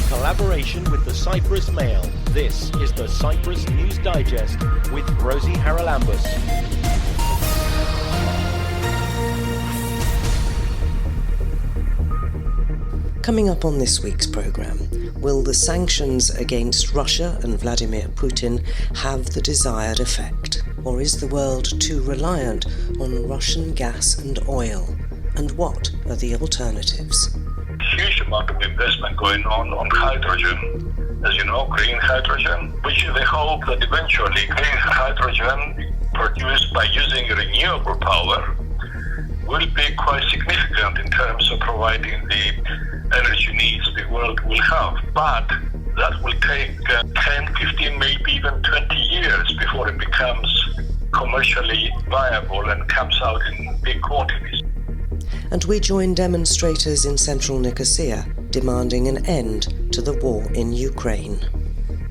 collaboration with the Cyprus Mail, this is the Cyprus News Digest with Rosie Haralambous. Coming up on this week's programme, will the sanctions against Russia and Vladimir Putin have the desired effect? Or is the world too reliant on Russian gas and oil? And what are the alternatives? Huge amount of investment going on hydrogen, as you know, green hydrogen, which they hope that eventually green hydrogen produced by using renewable power will be quite significant in terms of providing the energy needs the world will have. But that will take 10, 15, maybe even 20 years before it becomes commercially viable and comes out in big quantities. And we join demonstrators in central Nicosia demanding an end to the war in Ukraine.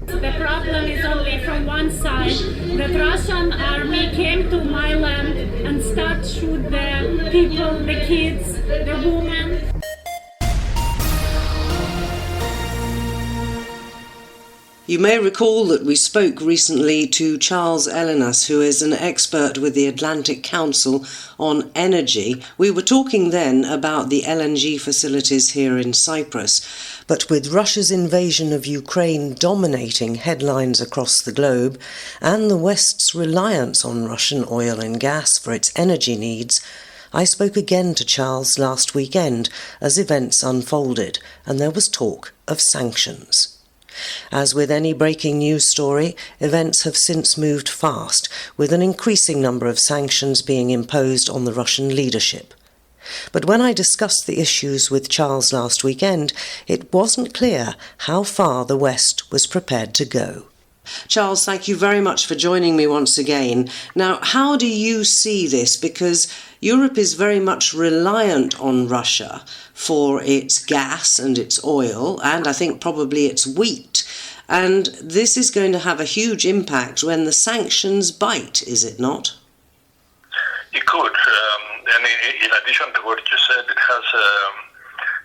The problem is only from one side, that Russian army came to my land and start shoot the people, the kids, the women. You may recall that we spoke recently to Charles Elenas, who is an expert with the Atlantic Council on energy. We were talking then about the LNG facilities here in Cyprus. But with Russia's invasion of Ukraine dominating headlines across the globe, and the West's reliance on Russian oil and gas for its energy needs, I spoke again to Charles last weekend as events unfolded, and there was talk of sanctions. As with any breaking news story, events have since moved fast, with an increasing number of sanctions being imposed on the Russian leadership. But when I discussed the issues with Charles last weekend, it wasn't clear how far the West was prepared to go. Charles, thank you very much for joining me once again. Now, how do you see this? Because Europe is very much reliant on Russia for its gas and its oil, and I think probably its wheat. And this is going to have a huge impact when the sanctions bite, is it not? It could. And in addition to what you said, it has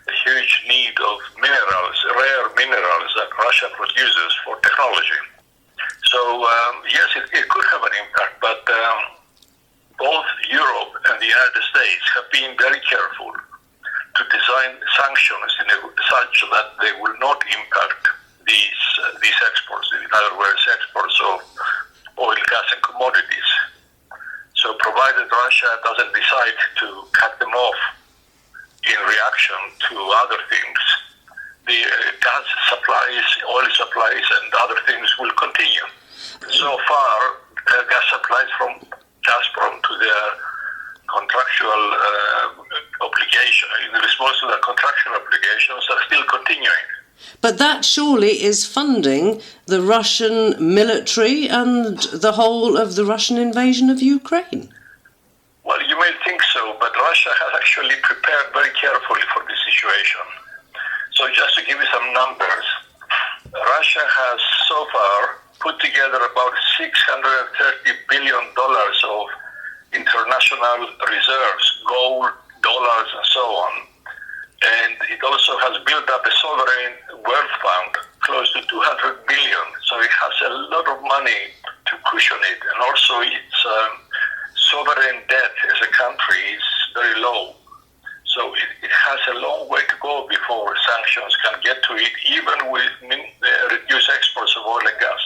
a huge need of minerals, rare minerals that Russia produces for technology. So, yes, it could have an impact, but both Europe and the United States have been very careful to design sanctions in such that they will not impact these exports, in other words, exports of oil, gas and commodities. So provided Russia doesn't decide to cut them off in reaction to other things, the gas supplies, oil supplies and other things will continue. So far, gas supplies from Gazprom to their contractual obligation, in response to their contractual obligations, are still continuing. But that surely is funding the Russian military and the whole of the Russian invasion of Ukraine. Well, you may think so, but Russia has actually prepared very carefully for this situation. So just to give you some numbers, Russia has so far put together about $630 billion of international reserves, gold, dollars, and so on. And it also has built up a sovereign wealth fund, close to $200 billion. So it has a lot of money to cushion it. And also its sovereign debt as a country is very low. So it has a long way to go before sanctions can get to it, even with reduced exports of oil and gas.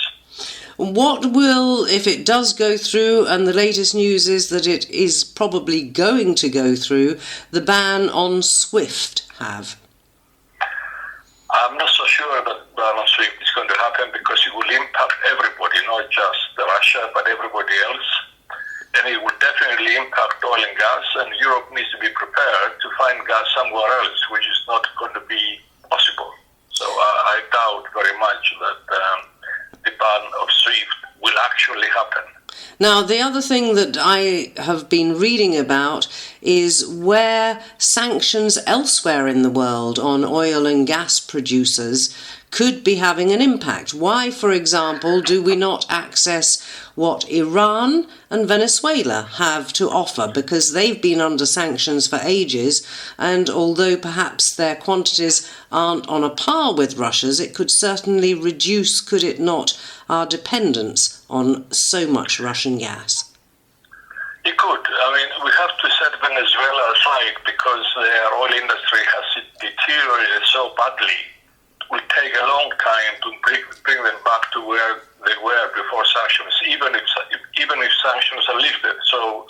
What will, if it does go through, and the latest news is that it is probably going to go through, the ban on SWIFT have? I'm not so sure that ban on SWIFT is going to happen because it will impact everybody, not just Russia, but everybody else. And it will definitely impact oil and gas, and Europe needs to be prepared to find gas somewhere else, which is not going to be possible. So I doubt very much that the ban of SWIFT will actually happen. Now, the other thing that I have been reading about is where sanctions elsewhere in the world on oil and gas producers could be having an impact. Why, for example, do we not access what Iran and Venezuela have to offer? Because they've been under sanctions for ages, and although perhaps their quantities aren't on a par with Russia's, it could certainly reduce, could it not, our dependence on so much Russian gas? It could. I mean, we have to set Venezuela aside because their oil industry has deteriorated so badly. It will take a long time to bring them back to where they were before sanctions, even if sanctions are lifted. So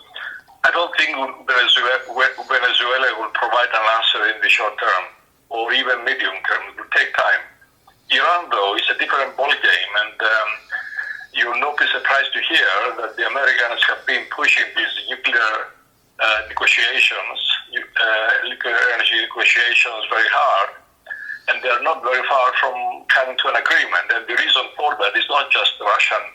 I don't think Venezuela will provide an answer in the short term or even medium term. It will take time. Iran, though, is a different ballgame, and you'll not be surprised to hear that the Americans have been pushing these nuclear negotiations, nuclear energy negotiations very hard, and they're not very far from coming to an agreement. And the reason for that is not just Russian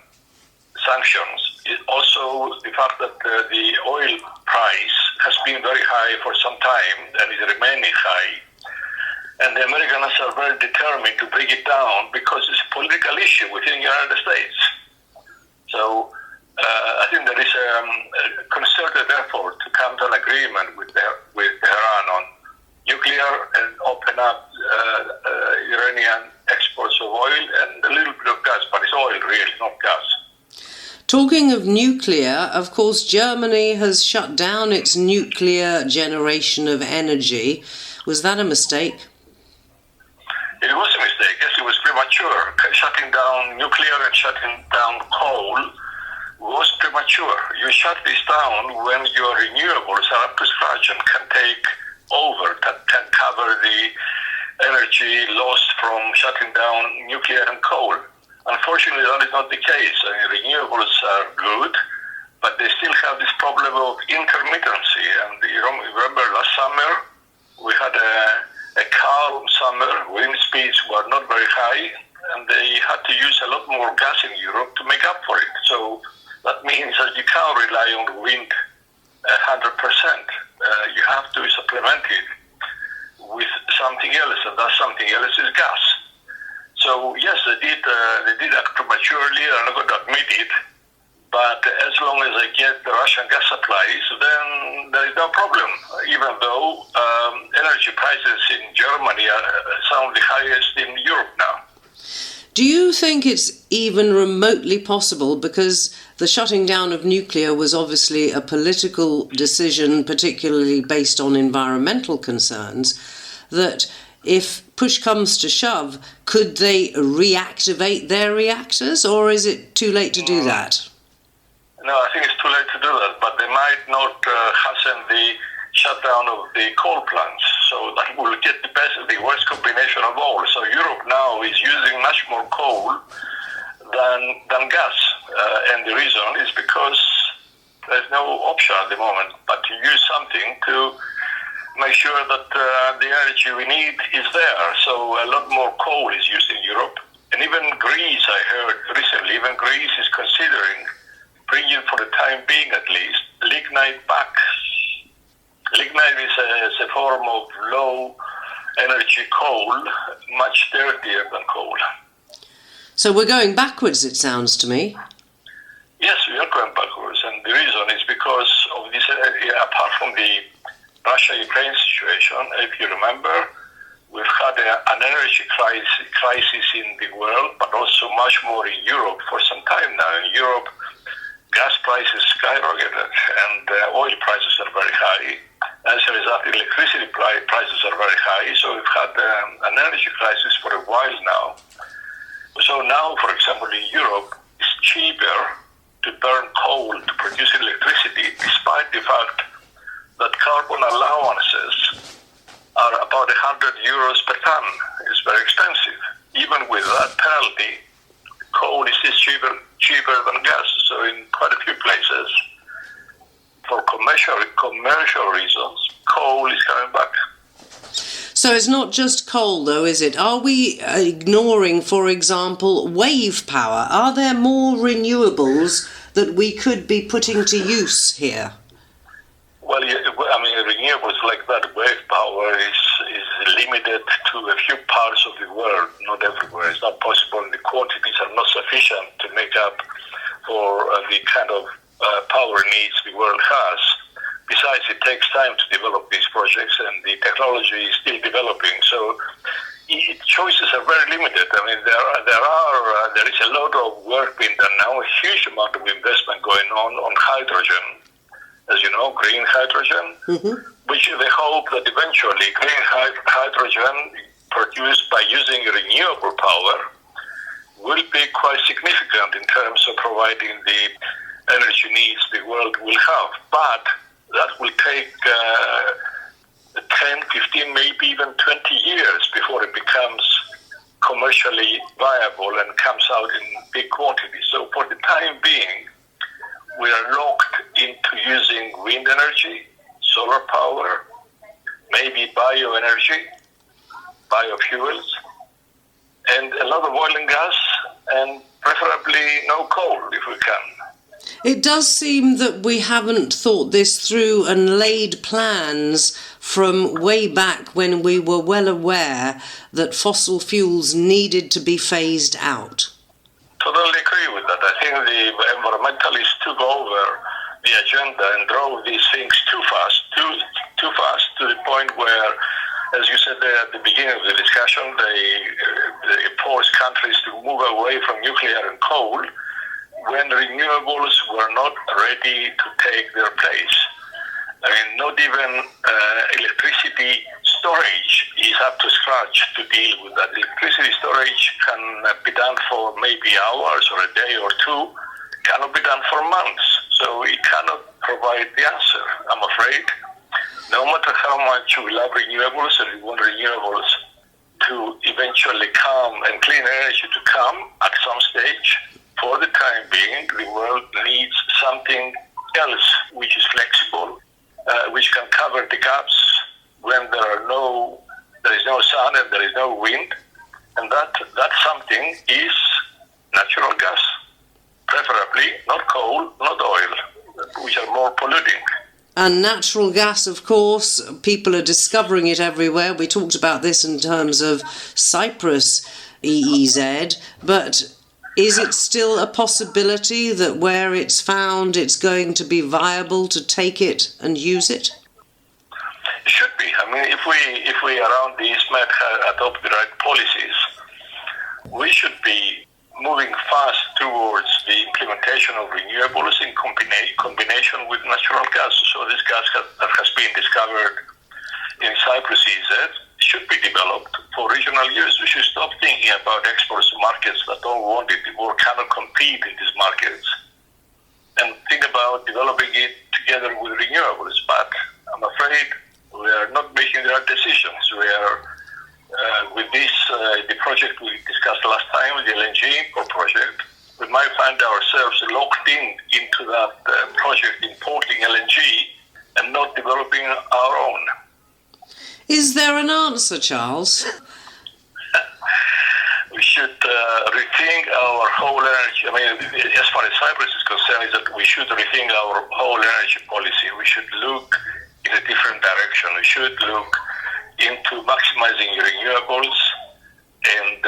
sanctions, it's also the fact that the oil price has been very high for some time and is remaining high. And the Americans are very determined to bring it down because it's a political issue within the United States. So I think there is a concerted effort to come to an agreement with Tehran on nuclear and open up Iranian exports of oil and a little bit of gas, but it's oil really, not gas. Talking of nuclear, of course, Germany has shut down its nuclear generation of energy. Was that a mistake? It was a mistake. Yes, it was premature. Shutting down nuclear and shutting down coal was premature. You shut this down when your renewables are up to scratch and can take over, can cover the energy lost from shutting down nuclear and coal. Unfortunately, that is not the case. I mean, renewables are good, but they still have this problem of intermittency. And you remember last summer, we had a calm summer, wind speeds were not very high, and they had to use a lot more gas in Europe to make up for it. So that means that you can't rely on wind 100%. You have to supplement it with something else, and that something else is gas. So yes, they did act prematurely, and I'm going to admit it, but as long as they get the Russian gas supplies, then there is no problem, even though energy prices in Germany are some of the highest in Europe now. Do you think it's even remotely possible, because the shutting down of nuclear was obviously a political decision, particularly based on environmental concerns, that if push comes to shove, could they reactivate their reactors, or is it too late to do that? No, I think it's too late to do that, but they might not hasten the shutdown of the coal plants, so that will get the worst combination of all. So Europe now is using much more coal than gas, and the reason is because there's no option at the moment but to use something to make sure that the energy we need is there. So a lot more coal is used in Europe, and even Greece, I heard recently, even Greece is considering bringing, for the time being at least, lignite back. Lignite is a form of low energy coal, much dirtier than coal. So we're going backwards, it sounds to me. Yes, we are going backwards, and the reason is because of this, apart from the Russia-Ukraine situation, if you remember, we've had an energy crisis in the world, but also much more in Europe for some time now. In Europe, gas prices skyrocketed and oil prices are very high. As a result, electricity prices are very high. So we've had an energy crisis for a while now. So now, for example, in Europe, it's cheaper to burn coal to produce electricity, despite the fact that carbon allowances are about 100 euros per ton. It's very expensive. Even with that penalty, coal is still cheaper than gas. So in quite a few places, for commercial reasons, coal is coming back. So it's not just coal, though, is it? Are we ignoring, for example, wave power? Are there more renewables that we could be putting to use here? Well, renewables like that, wave power is limited to a few parts of the world, not everywhere. It's not possible, and the quantities are not sufficient to make up for the kind of power needs the world has. Besides, it takes time to develop these projects, and the technology is still developing. So choices are very limited. I mean, there is a lot of work being done now, a huge amount of investment going on hydrogen, as you know, green hydrogen, which they hope that eventually green hydrogen produced by using renewable power will be quite significant in terms of providing the energy needs the world will have. But that will take 10, 15, maybe even 20 years before it becomes commercially viable and comes out in big quantities. So for the time being, we are locked into using wind energy, solar power, maybe bioenergy, biofuels, and a lot of oil and gas, and preferably no coal if we can. It does seem that we haven't thought this through and laid plans from way back when we were well aware that fossil fuels needed to be phased out. Totally agree with that. I think the environmentalists took over the agenda and drove these things too fast to the point where, as you said there at the beginning of the discussion, they forced countries to move away from nuclear and coal when renewables were not ready to take their place. I mean, not even electricity storage is up to scratch to deal with that. Electricity storage can be done for maybe hours or a day or two, cannot be done for months. So it cannot provide the answer, I'm afraid. No matter how much we love renewables and we want renewables to eventually come and clean energy to come at some stage, for the time being, the world needs something else which is flexible, which can cover the gaps when there is no sun and there is no wind, and that something is natural gas, preferably not coal, not oil, which are more polluting. And natural gas, of course, people are discovering it everywhere. We talked about this in terms of Cyprus EEZ, but is it still a possibility that where it's found it's going to be viable to take it and use it? It should be. I mean, if we around the ISMET adopt the right policies, we should be moving fast towards the implementation of renewables in combination with natural gas. So this gas that has been discovered in Cyprus EEZ should be developed for regional use. We should stop thinking about exports to markets that don't want it or cannot compete in these markets, and think about developing it together with renewables. But I'm afraid we are not making the right decisions. We are, with this, the project we discussed last time, the LNG import project, we might find ourselves locked into that project importing LNG and not developing our own. Is there an answer, Charles? We should rethink our whole energy. I mean, as far as Cyprus is concerned, is that we should rethink our whole energy policy. We should look in a different direction. We should look into maximizing renewables and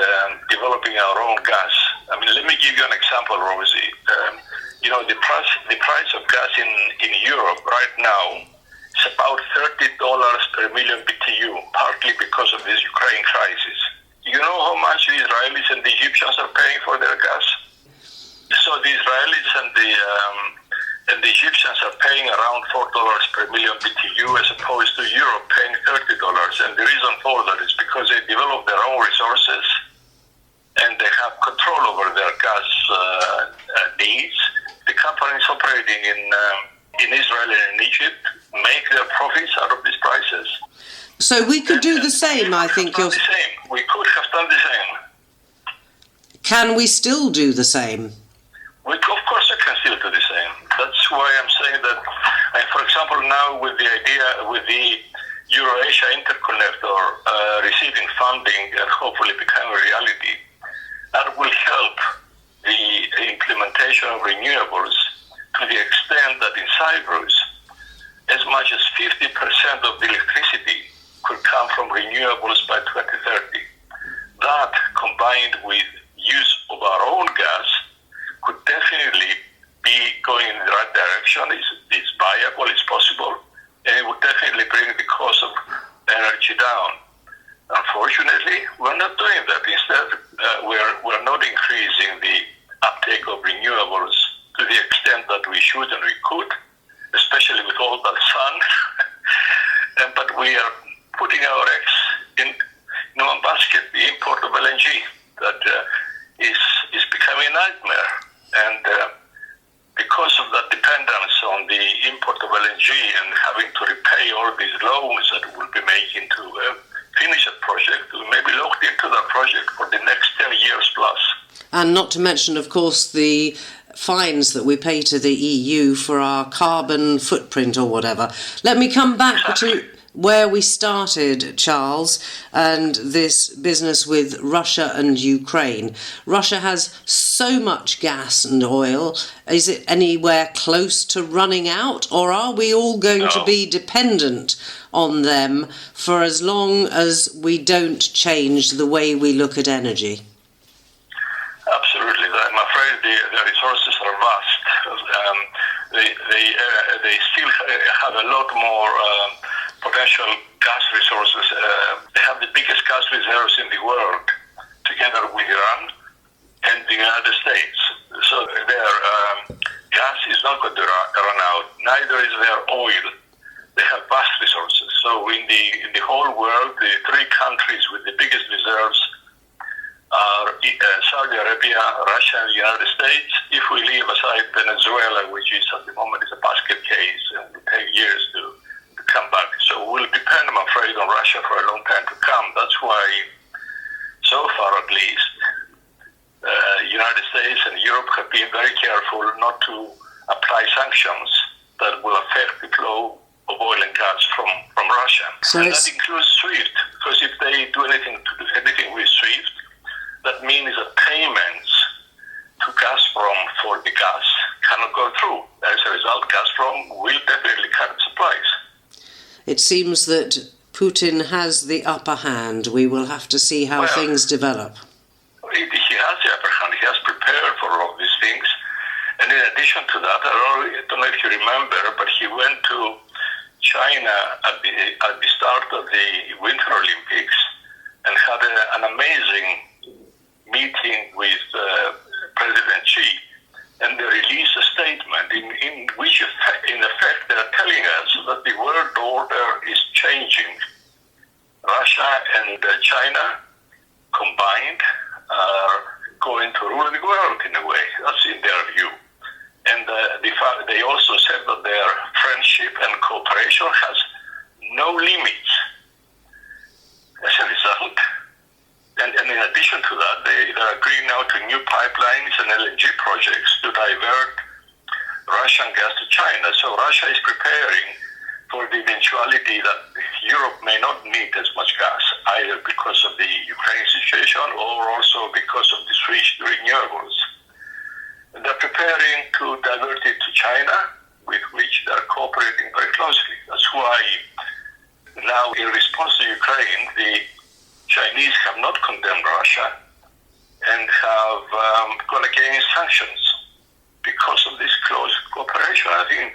developing our own gas. I mean, let me give you an example, Rosie. The price of gas in Europe right now is about $30 per million BTU, partly because of this Ukraine crisis. You know how much the Israelis and the Egyptians are paying for their gas? So the Israelis and the Egyptians are paying around $4 per million BTU as opposed to Europe paying $30. And the reason for that is because they develop their own resources and they have control over their gas needs. The companies operating in Israel and in Egypt make their profits out of these prices. So we could do the same, I think. We could have done the same. Can we still do the same? Of course I can still do the same. That's why I'm saying that, for example, now with the Euro-Asia interconnector receiving funding and hopefully becoming a reality, that will help the implementation of renewables to the extent that in Cyprus, as much as combined with use of our own gas could definitely be going in the right direction. It's viable, it's possible, and it would definitely bring the cost of energy down. Unfortunately, we're not doing that. Instead, we're not increasing the uptake of renewables to the extent that we should and we could, especially with all that sun. But we are putting our eggs in one basket, the import of LNG, that is becoming a nightmare. And because of that dependence on the import of LNG and having to repay all these loans that we'll be making to finish a project, we may be locked into that project for the next 10 years plus. And not to mention, of course, the fines that we pay to the EU for our carbon footprint or whatever. Let me come back to where we started, Charles, and this business with Russia and Ukraine. Russia has so much gas and oil. Is it anywhere close to running out, or are we all going to be dependent on them for as long as we don't change the way we look at energy? Absolutely. I'm afraid the resources are vast. They still have a lot more potential gas resources. They have the biggest gas reserves in the world, together with Iran and the United States. So their gas is not going to run out. Neither is their oil. They have vast resources. So in the whole world, the three countries with the biggest reserves are Saudi Arabia, Russia, and the United States. If we leave aside Venezuela, which is at the moment is a basket case and will take years to come back. So we'll depend, I'm afraid, on Russia for a long time to come. That's why, so far at least, United States and Europe have been very careful not to apply sanctions that will affect the flow of oil and gas from Russia. So and that includes SWIFT, because if they do anything with SWIFT, that means that payments to Gazprom for the gas cannot go through. As a result, Gazprom will definitely cut supplies. It seems that Putin has the upper hand. We will have to see how things develop. He has the upper hand. He has prepared for all these things. And in addition to that, I don't know if you remember, but he went to China at the start of the Winter Olympics and had an amazing meeting with President Xi. And they released a statement in which, in effect, they're telling us that the world order is changing. Russia and China combined are going to rule the world in a way. That's in their view. And they also said that their friendship and cooperation has no limits. As a result, and in addition to that, they're agreeing now to new pipelines and LNG projects to divert Russian gas to China. So Russia is preparing for the eventuality that Europe may not need as much gas, either because of the Ukraine situation or also because of the switch to renewables. And they're preparing to divert it to China, with which they're cooperating very closely. That's why now, in response to Ukraine, the Chinese have not condemned Russia and have gone against sanctions because of this close cooperation. I think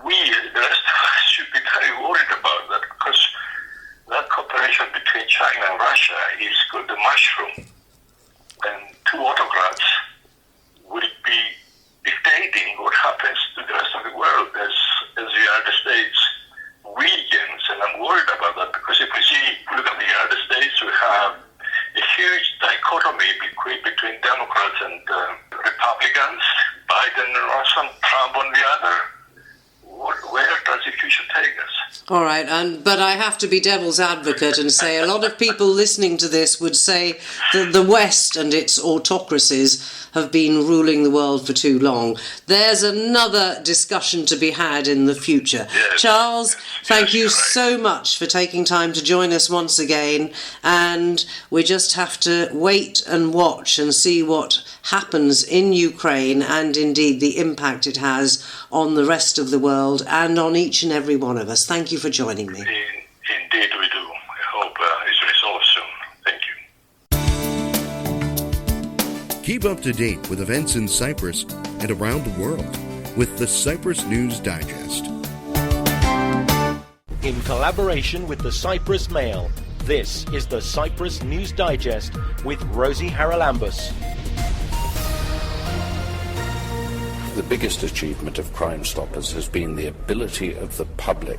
we, the rest of us, should be very worried about that, because that cooperation between China and Russia is good to mushroom, and two autocrats will be dictating what happens to the rest of the world as the United States weakens. And I'm worried about that, because if we look at the United States, we have a huge dichotomy between Democrats and Republicans, Biden on one, Trump on the other. Where does the future take us? All right, but I have to be devil's advocate and say a lot of people listening to this would say that the West and its autocracies have been ruling the world for too long. There's another discussion to be had in the future. Yes. Charles, thank you so much for taking time to join us once again, and we just have to wait and watch and see what happens in Ukraine, and indeed the impact it has on the rest of the world and on each and every one of us. Thank you for joining me. Indeed we do. I hope it's resolved soon. Thank you. Keep up to date with events in Cyprus and around the world with the Cyprus News Digest. In collaboration with the Cyprus Mail, this is the Cyprus News Digest with Rosie Haralambous. The biggest achievement of Crime Stoppers has been the ability of the public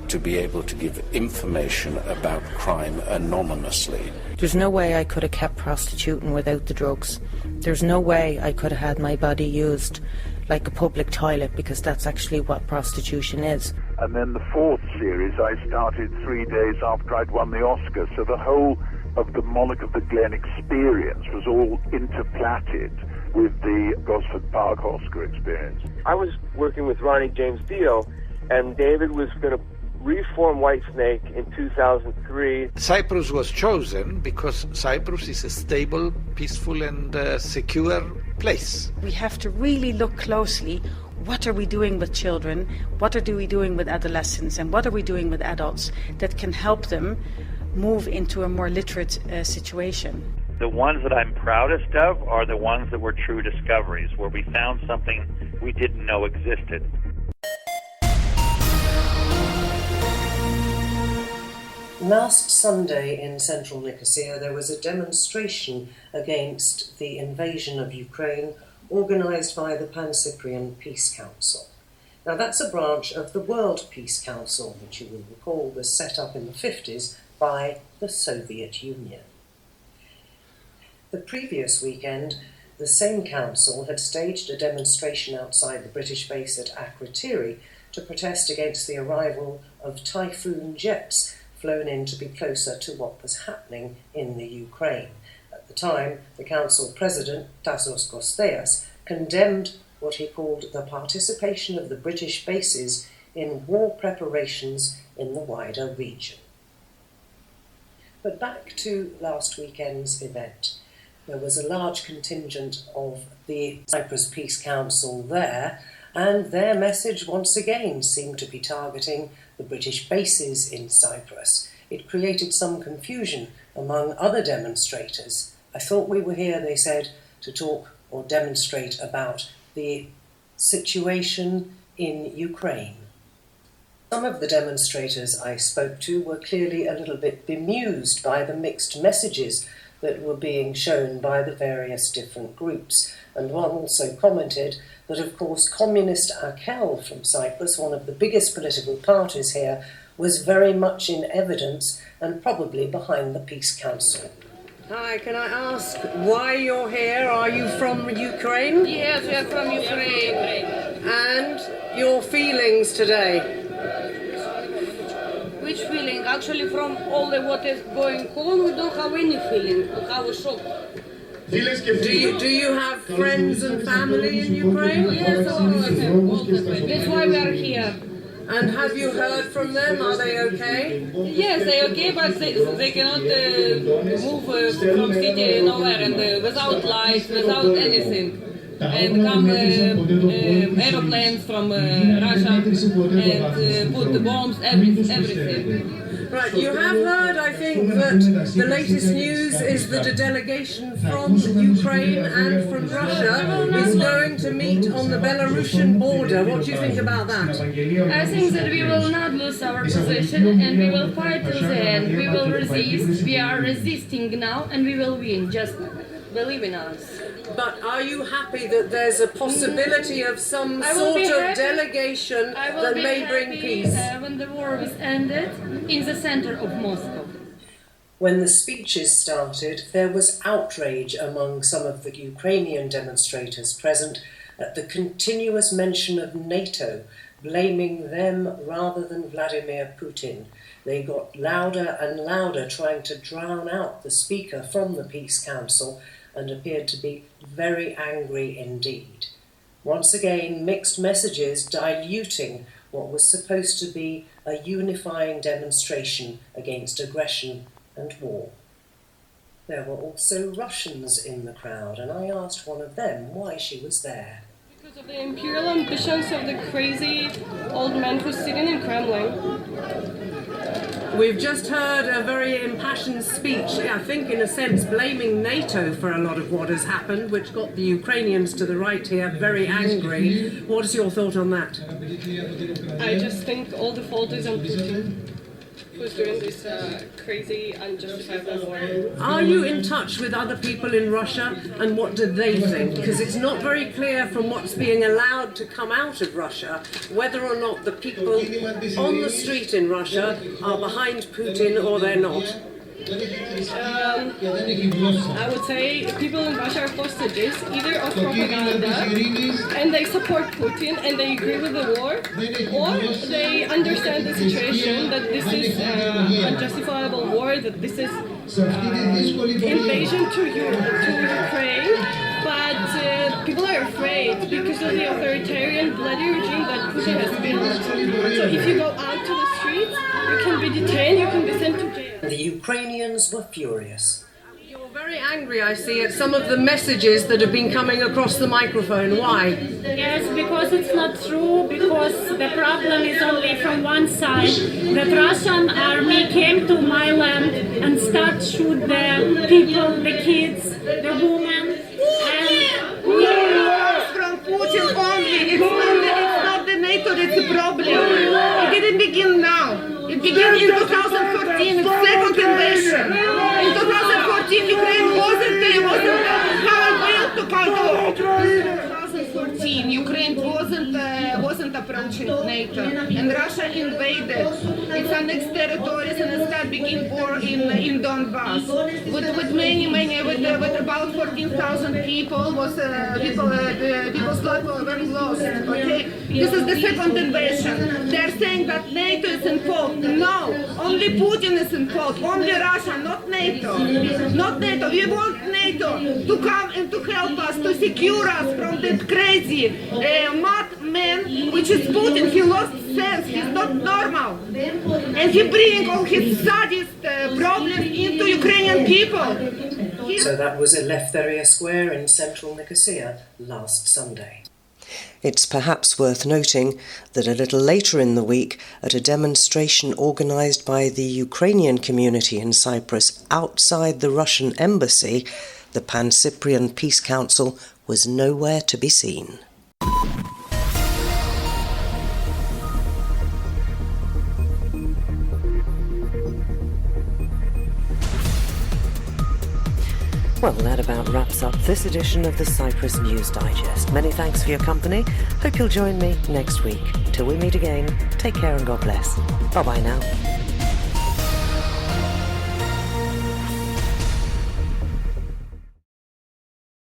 to be able to give information about crime anonymously. There's no way I could have kept prostituting without the drugs. There's no way I could have had my body used like a public toilet, because that's actually what prostitution is. And then the fourth series I started 3 days after I'd won the Oscar, so the whole of the Monarch of the Glen experience was all interplatted with the Gosford Park Oscar experience. I was working with Ronnie James Dio, and David was going to reform Whitesnake in 2003. Cyprus was chosen because Cyprus is a stable, peaceful and secure place. We have to really look closely. What are we doing with children? What are we doing with adolescents? And what are we doing with adults that can help them move into a more literate situation? The ones that I'm proudest of are the ones that were true discoveries, where we found something we didn't know existed. Last Sunday in central Nicosia there was a demonstration against the invasion of Ukraine organised by the Pan-Cyprian Peace Council. Now that's a branch of the World Peace Council, which you will recall was set up in the 50s by the Soviet Union. The previous weekend, the same council had staged a demonstration outside the British base at Akrotiri to protest against the arrival of Typhoon jets flown in to be closer to what was happening in the Ukraine. At the time, the council president, Tassos Kosteas, condemned what he called the participation of the British bases in war preparations in the wider region. But back to last weekend's event. There was a large contingent of the Cyprus Peace Council there, and their message once again seemed to be targeting the British bases in Cyprus. It created some confusion among other demonstrators. I thought we were here, they said, to talk or demonstrate about the situation in Ukraine. Some of the demonstrators I spoke to were clearly a little bit bemused by the mixed messages that were being shown by the various different groups. And one also commented that, of course, Communist Akel from Cyprus, one of the biggest political parties here, was very much in evidence and probably behind the Peace Council. Hi, can I ask why you're here? Are you from Ukraine? Yes, we are from Ukraine. And your feelings today? Which feeling? Actually, from all the what is going on, we don't have any feeling. We have a shock. Do you have friends and family in Ukraine? Yes, all the friends. That's why we are here. And have you heard from them? Are they okay? Yes, they are okay, but they cannot move from city nowhere and without lights, without anything. And come aeroplanes from Russia and put the bombs, everything. Right, you have heard, I think, that the latest news is that a delegation from Ukraine and from Russia is going to meet on the Belarusian border. What do you think about that? I think that we will not lose our position and we will fight till the end. We will resist. We are resisting now and we will win. Just believe in us. But are you happy that there's a possibility of some sort of delegation that may bring peace? When the war is ended, in the center of Moscow. When the speeches started, there was outrage among some of the Ukrainian demonstrators present at the continuous mention of NATO, blaming them rather than Vladimir Putin. They got louder and louder, trying to drown out the speaker from the Peace Council, and appeared to be very angry indeed. Once again, mixed messages diluting what was supposed to be a unifying demonstration against aggression and war. There were also Russians in the crowd, and I asked one of them why she was there. Because of the imperial ambitions of the crazy old man who's sitting in Kremlin. We've just heard a very impassioned speech, I think in a sense blaming NATO for a lot of what has happened, which got the Ukrainians to the right here very angry. What is your thought on that? I just think all the fault is on Putin, who's doing this crazy, unjustifiable war. Are you in touch with other people in Russia, and what do they think? Because it's not very clear from what's being allowed to come out of Russia whether or not the people on the street in Russia are behind Putin or they're not. I would say people in Russia are hostages, either of propaganda, and they support Putin and they agree with the war, or they understand the situation that this is unjustifiable war, that this is invasion to Ukraine, but people are afraid because of the authoritarian, bloody regime that Putin has built. So if you go out to the streets, you can be detained, you can be sent to jail. The Ukrainians were furious. You're very angry, I see, at some of the messages that have been coming across the microphone. Why? Yes, because it's not true, because the problem is only from one side. That Russian army came to my land and start shoot the people, the kids, the women, and from Putin only. It's not the NATO that's the problem. It didn't begin now. It began in 2014, its second invasion. In 2014, Ukraine wasn't how built to conquer. 2014, Ukraine wasn't approaching NATO, and Russia invaded its annexed territories and started begin war in Donbass with about 14,000 people. People's lives were lost. Okay, this is the second invasion. They're saying that NATO is involved. No, only Putin is involved. Only Russia, not NATO. Not NATO. We want NATO to come and to help us, to secure us from that crazy madman, which is Putin. He lost sense. He's not normal, and he bringing all his sadist problems into Ukrainian people. So that was at Eleftheria Square in central Nicosia last Sunday. It's perhaps worth noting that a little later in the week, at a demonstration organised by the Ukrainian community in Cyprus outside the Russian embassy, the Pan-Cyprian Peace Council was nowhere to be seen. Well, that about wraps up this edition of the Cyprus News Digest. Many thanks for your company. Hope you'll join me next week. Till we meet again, take care and God bless. Bye-bye now.